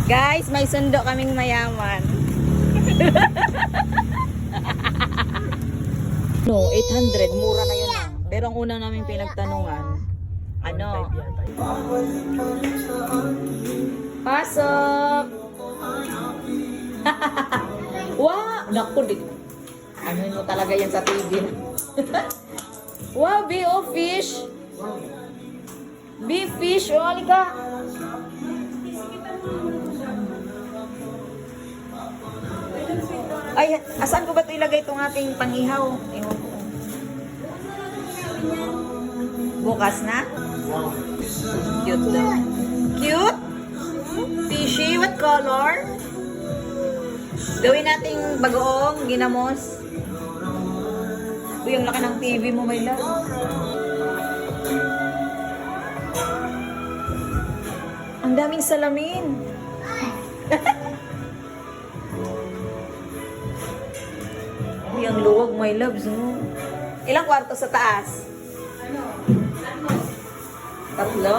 Guys, may sundo kaming mayaman. No, 800. Mura na yun ah. Pero ang unang namin pinagtanungan, ano? Pasok! Wow! Naku, ano mo talaga yan sa TV? Wow, B.O. fish! Beef fish! O, halika! Ay, asan ko ba ito ilagay itong ating pang-ihaw? Ewan ko. Bukas na? Cute daw. Cute? Fishy? What color? Gawin nating bagoong, ginamos. Uy, ang laki ng TV mo, my love. Ang daming salamin. Uy, ang luwag, my loves, no? Ilang kwarto sa taas? Tatlo?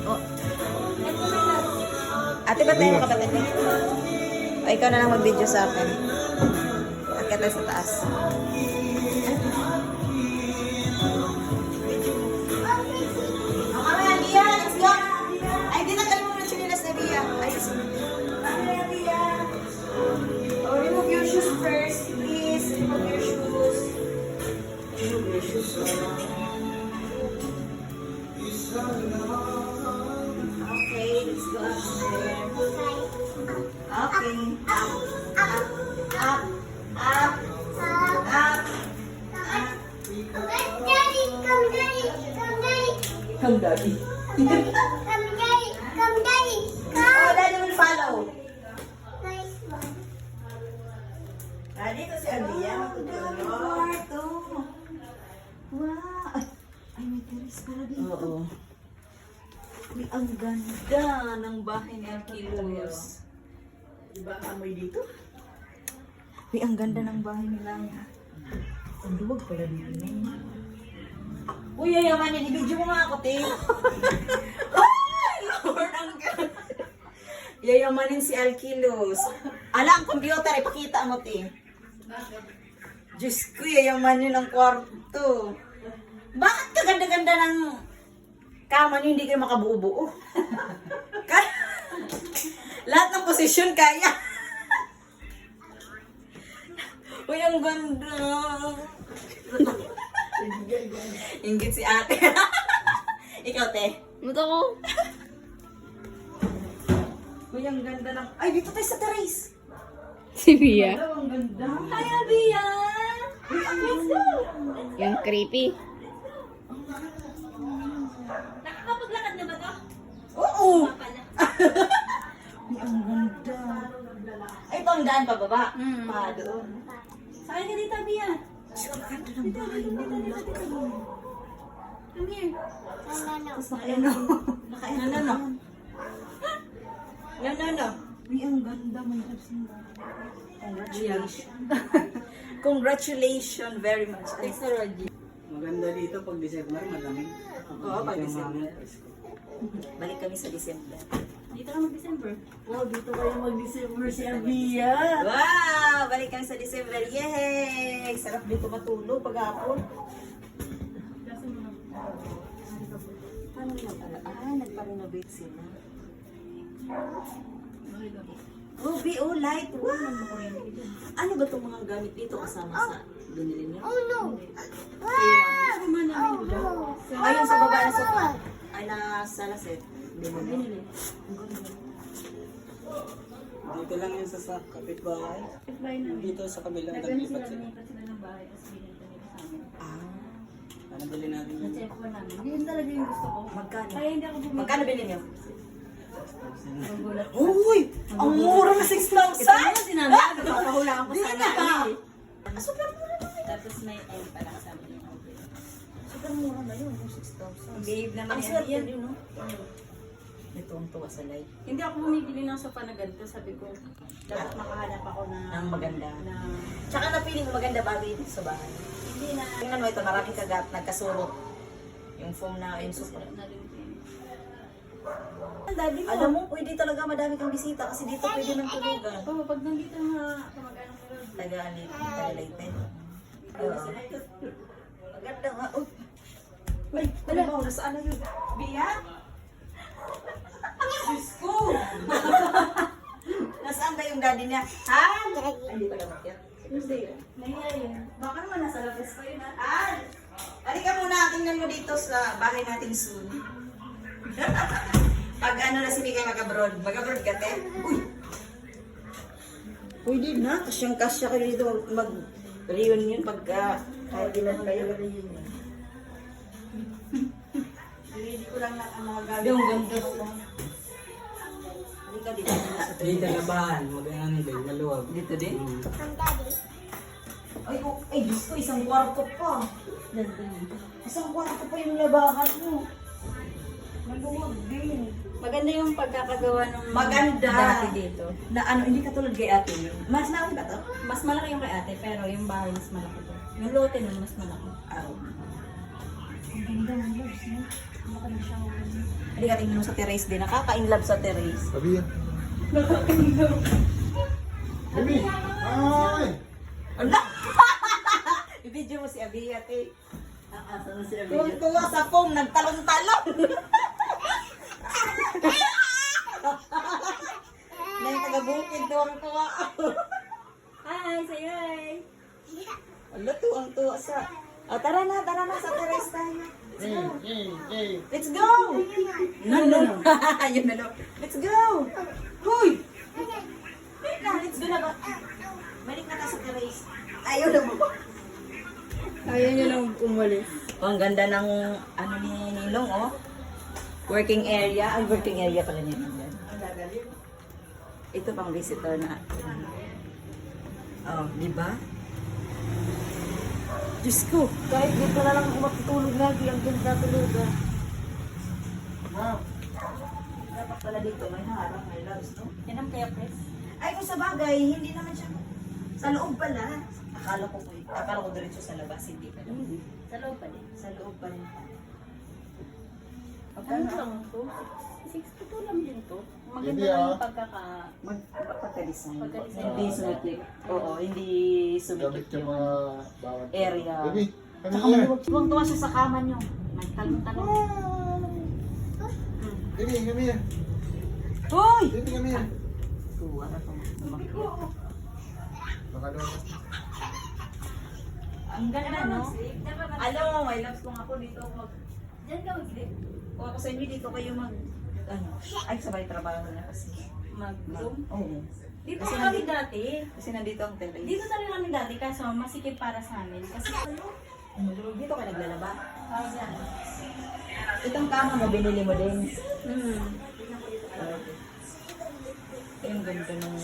Oh. Ate, ba't tayo kapatid? O, ikaw na lang mag-video sa akin. Akit tayo sa taas. Okay, Bia, let's go! Ay, di na tayo mo ng chinilas na Bia. Ayos. Oh, remove your shoes first, please. Remove your shoes. Remove your shoes. Okay, let's go upstairs. Okay. Up, up, up, up, up. Come, Daddy. Oh, Daddy will follow. Dito si Aliyah. Kwarto. Wow. Ay, may teres pala dito. Oo. Uy, ang ganda ng bahay ni Alquilos. Diba amoy dito? Uy, ang ganda ng bahay nila. Ang luwag pala dito. Uy, yayaman yan. I-video mo nga ako, te. Ay, Lord, ang ganda. Yayamanin si Alquilos. Ala, ang computer. Ipakita mo, te. Diyos ko, yayamanin ng kwarto. Bakit kaganda-ganda ng kama niyo hindi kayo makabuo-buo? Lahat ng posisyon kaya. Uy, ang ganda. Inggit si ate. Ikaw, te. Muto ko. Uy, ang ganda ng... Ay, dito tayo sa terrace. Si Bia. Ang ganda. Hi, Abia. Let's go. Yung creepy. Nakakapaglakad na ba to? Oo. Uy, ang ganda. Ay, ito ang daan pababa. Pa, doon. Saan ka dito, Bia? Ang ganda ng bahay nila. Come here. Tapos naka-ano. No. Uy, ang ganda. May lips ng Congratulations. Congratulations very much. Thanks to Roger. Maganda dito pag December, malamig. Oo, pag December. Balik kami sa December. Dito ka mag-December. Wow, dito kayo mag-December si Abia. Wow, balik kami sa December. Yay! Sarap dito matulog pag-hapon. Paano na pala? Nagpa-renovate sila. Oh, B.O. light. Wow! Ano ba itong mga gamit dito kasama sa binili niyo? Oh no. Ayun sa baba na sofa. Ay, nasa laset. Binili. Dito lang yun sa kapitbahay. Kapitbahay namin. Dito sa kabilang Nagano naglipat sila, sila. lumipat sila ng bahay, tapos binenta nila sa amin. Ano bili natin yun? Na-check ko namin. Yun talaga yung gusto ko. Magkano? Kaya hindi ako bumili. Magkano binili niyo? Magulat. Uy! Ang mura na 6,000! Ito naman sinabi, napapahulaan ko Dili sana. ka! ano eh. Super mura naman. Tapos may M pa lang sabi niya. Super mura na yun, yung 6,000. Babe naman Ang yan. swerte Yan. yun, no? Ito ang tuwa sa light. Hindi ako bumibili ng sofa na ganito. Sabi ko, dapat makahanap ako na... Ang maganda. Na, Tsaka napili mo maganda bago dito sa bahay. hindi na... Tingnan mo ito, maraming kagat, nagkasurot. Yung foam na, yung super. Na rin. ang daddy mo. Alam mo, pwede talaga madami kang bisita kasi dito pwede nang tulugan. Oo, pag nandito na kamag-anak ko. Taga-alit, taga-Leyte. Oo. Maganda nga. Uy! Ay, wala mo, nasaan na yun? Bia? Diyos ko! Nasaan ba yung daddy niya? Ha? Ay, hindi pa dapat yan. Hindi. Nahiya yun. Baka naman nasa labas pa yun, ha? Al! Halika muna, tingnan mo dito sa bahay natin soon. Pag ano na si Mika mag-abroad. Mag-abroad ka, te? Uy! Pwede na. Kasyang-kasya kayo dito mag-reunion pagka kahit ilan kayo. Hindi ko lang na ang mga gagawin. Yung ganda ko. Halika dito. Dito na bahan. Mag-ano din. Maluwag. Dito din? Hmm. Ay, oh, ay, Diyos ko, isang kwarto pa. Isang kwarto pa yung labahan mo. Maluwag din. Maganda yung pagkakagawa ng Maganda. dati dito. Na ano, hindi katulad kay ate yun. Mas laki ba to? Mas malaki yung kay ate, pero yung bahay mas malaki to. Yung lote nun mas malaki. Araw. Ang ganda ng loves, no? Baka na siya Hindi ka tingnan mo sa terrace din. Nakaka-inlove sa terrace. Sabi yan. Baby! Ay! Ala! I-video mo si Abia, te. Asa na si Tuwang-tuwa sa foam, nagtalon-talon. Na yung taga-bukid, tuwang-tuwa. Hi, say hi! Ala, tuwang-tuwa sa... O, tara na sa terrace tayo. Let's go! No. Yun na, no. Let's go! Huy! Wait na, let's go na ba? Balik na ka sa terrace. Ayaw na mo. Ayaw niya lang umalis. Oh, ang ganda ng ano ni Ninong, oh. Working area. Ay, working area pala niya. Ito pang visitor na. Oh, di ba? Diyos ko, kahit dito na lang matutulog lagi, ang ganda tulugan. Wow. Dapat pala dito, may harang, may loves, no? Yan ang kaya press. Ay, kung sa bagay, hindi naman siya sa loob pala. Akala ko diretso sa labas, hindi pala. Sa loob pa din. Sa loob pa rin. Ano lang to? 62 lang din to. Maganda Hindi, lang ah. yung Pagka-design. Pagka-design. Hindi sumikip. Oo, hindi sumikip Gamit yung yung mga bawat area. Baby! Tsaka Come here! tuwang-tuwa siya sa kama niyo. May talong-talong. Baby, come here! Hoy! Baby, come here! Tuwa na itong tumakbo. Baka lumabas. Ang ganda, no? Alam mo, may loves kung ako dito ako mag... Diyan ka mag-sleep. Kung ako sa inyo dito kayo mag... Ano? Ay, sabay trabaho na kasi. Mag-room. Oo. Dito Kasi kami dati. Kasi nandito ang terrace. Dito talaga kami dati kaso masikip para sa amin. Kasi Dito ka naglalaba. yan. Itong kama mo, binili mo din. Yung ganda ng...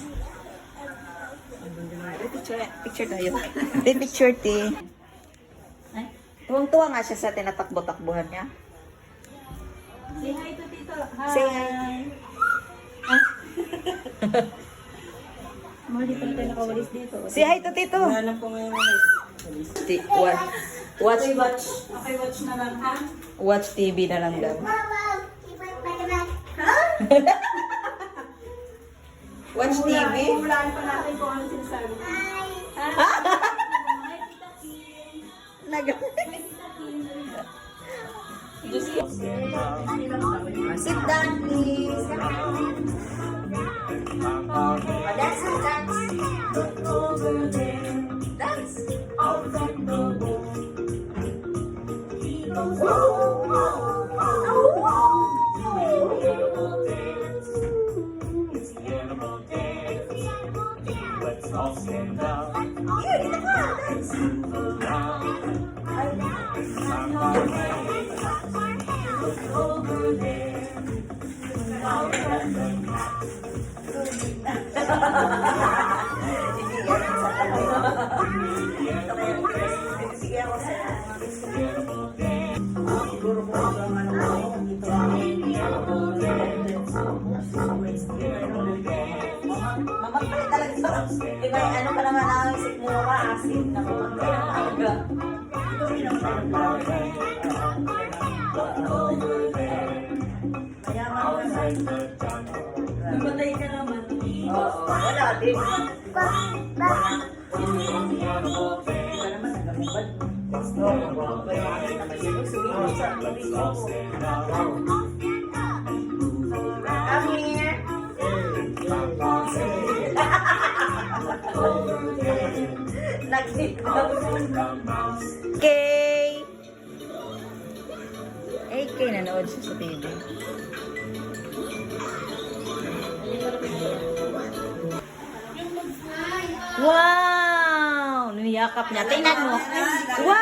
Ang ganda ng... Picture tayo. Picture, ti. Ay, Tuwang-tuwa nga siya sa tinatakbo-takbuhan niya. say hi to Tito. Hi. Say hi. Mga dito na tayo nakawalis dito. Say hi to Tito. Hanap ko ngayon mga Watch Okay, watch na lang ha. watch TV na lang daw. Watch TV? Hulaan pa natin kung ano sinasabi. Sit down, please. Dance, dance. Dance. Let's all stand up. Here, dito ka. Dance. Mamatay talaga. Diba, ano pa naman ang sikmura, asin na mamatay na aga. Kaya nga, and the duck. Namatay ka naman. Oo, wala din. Animal thing. Wala naman nagamibad. What's the Oo, animal kaya thing? naman yun. Sumigaw sa Let's all stand up. Come here. Nakita Out in the mouse. Kay! Eh, Kay nanood siya sa TV. Wow! Niyakap niya. Tingnan mo. Wow!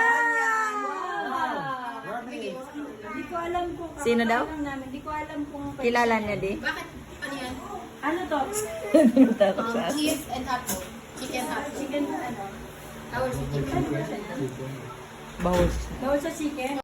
Hindi ko alam kung Sino daw? lang namin. Hindi ko alam kung Kilala niya di? ano to? Takot sa akin. Cheese and hot dog. Chicken hot dog. Chicken ano? Our chicken. Bawal. Bawal sa chicken.